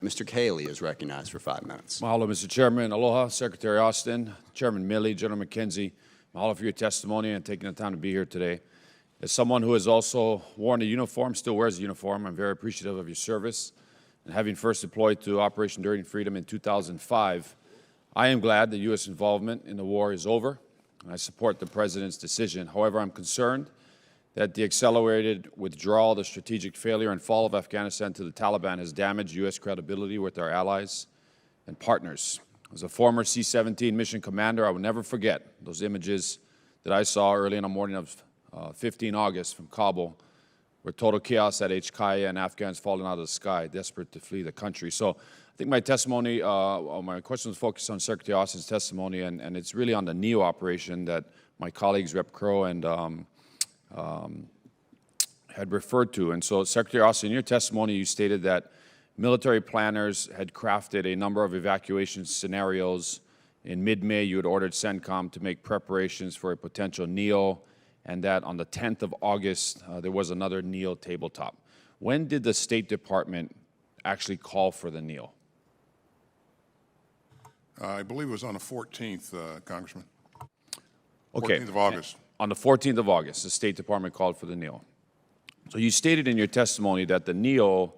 Mr. Kahele is recognized for 5 minutes. Mahalo, Mr. Chairman. Aloha, Secretary Austin, Chairman Milley, General McKenzie. Mahalo for your testimony and taking the time to be here today. As someone who has also worn a uniform, still wears a uniform, I'm very appreciative of your service. And having first deployed to Operation Enduring Freedom in 2005, I am glad that U.S. involvement in the war is over, and I support the President's decision. However, I'm concerned that the accelerated withdrawal, the strategic failure and fall of Afghanistan to the Taliban has damaged U.S. credibility with our allies and partners. As a former C-17 mission commander, I will never forget those images that I saw early in the morning of 15 August from Kabul, where total chaos at HKIA and Afghans falling out of the sky, desperate to flee the country. So I think my testimony, my question was focused on Secretary Austin's testimony, and it's really on the NEO operation that my colleagues, Rep. Crow and had referred to. And so, Secretary Austin, in your testimony, you stated that military planners had crafted a number of evacuation scenarios. In mid-May, you had ordered CENTCOM to make preparations for a potential NEO, and that on the 10th of August, there was another NEO tabletop. When did the State Department actually call for the NEO? I believe it was on the 14th, Congressman. Okay. 14th of August. On the 14th of August, the State Department called for the NEO. So you stated in your testimony that the NEO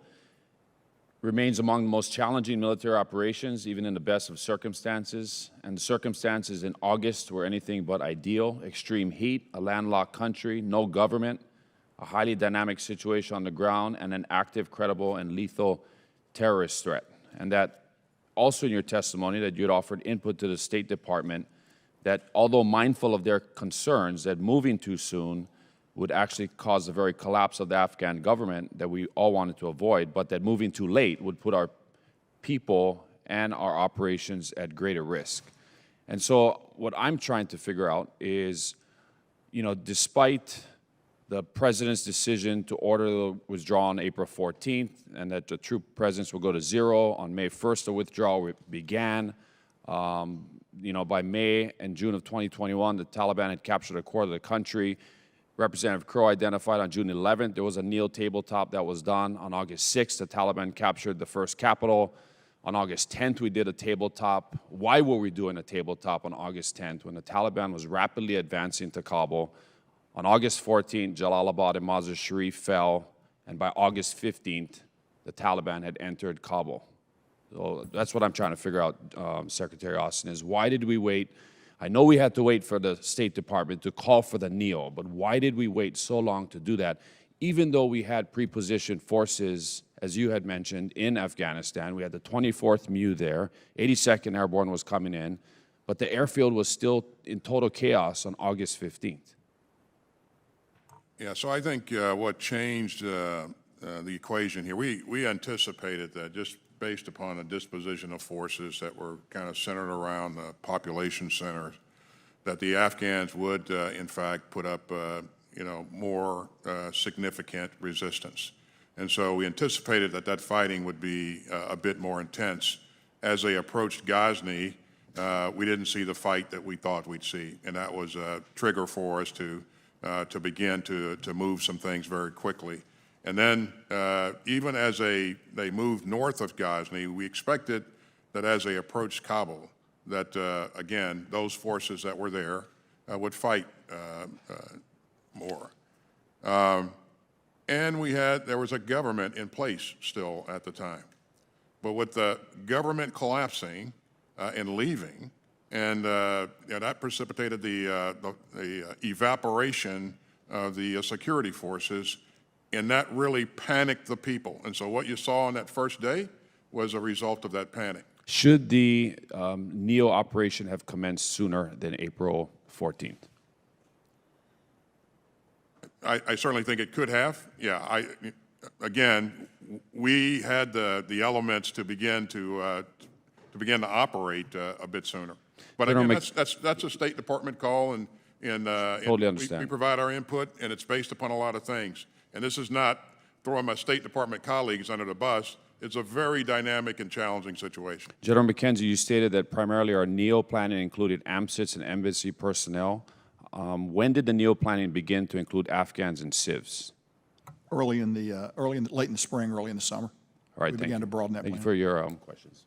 remains among the most challenging military operations, even in the best of circumstances. And the circumstances in August were anything but ideal. Extreme heat, a landlocked country, no government, a highly dynamic situation on the ground, and an active, credible, and lethal terrorist threat. And that also in your testimony that you had offered input to the State Department that although mindful of their concerns that moving too soon would actually cause the very collapse of the Afghan government that we all wanted to avoid, but that moving too late would put our people and our operations at greater risk. And so what I'm trying to figure out is, you know, despite the President's decision to order the withdrawal on April 14th and that the troop presence will go to zero, on May 1st the withdrawal began. You know, by May and June of 2021, the Taliban had captured a quarter of the country. Representative Crow identified on June 11th, there was a NEO tabletop that was done. On August 6th, the Taliban captured the first capital. On August 10th, we did a tabletop. Why were we doing a tabletop on August 10th when the Taliban was rapidly advancing to Kabul? On August 14th, Jalalabad and Mazar Sharif fell, and by August 15th, the Taliban had entered Kabul. So that's what I'm trying to figure out, Secretary Austin, is why did we wait? I know we had to wait for the State Department to call for the NEO, but why did we wait so long to do that? Even though we had pre-positioned forces, as you had mentioned, in Afghanistan, we had the 24th MU there, 82nd Airborne was coming in, but the airfield was still in total chaos on August 15th. Yeah, so I think what changed the equation here, we anticipated that just based upon a disposition of forces that were kind of centered around the population centers, that the Afghans would, in fact, put up, you know, more significant resistance. And so we anticipated that that fighting would be a bit more intense. As they approached Ghazni, we didn't see the fight that we thought we'd see, and that was a trigger for us to begin to move some things very quickly. And then even as they moved north of Ghazni, we expected that as they approached Kabul, that again, those forces that were there would fight more. And there was a government in place still at the time. But with the government collapsing and leaving, and that precipitated the evaporation of the security forces, and that really panicked the people. And so what you saw on that first day was a result of that panic. Should the NEO operation have commenced sooner than April 14th? I certainly think it could have. Yeah, again, we had the elements to begin to operate a bit sooner. But again, that's a State Department call, and totally understand. We provide our input, and it's based upon a lot of things. And this is not throwing my State Department colleagues under the bus. It's a very dynamic and challenging situation. General McKenzie, you stated that primarily our NEO planning included AMSITs and embassy personnel. When did the NEO planning begin to include Afghans and civs? Late in the spring, early in the summer. All right, we thank began you. to broaden that Thank you plan. for your questions.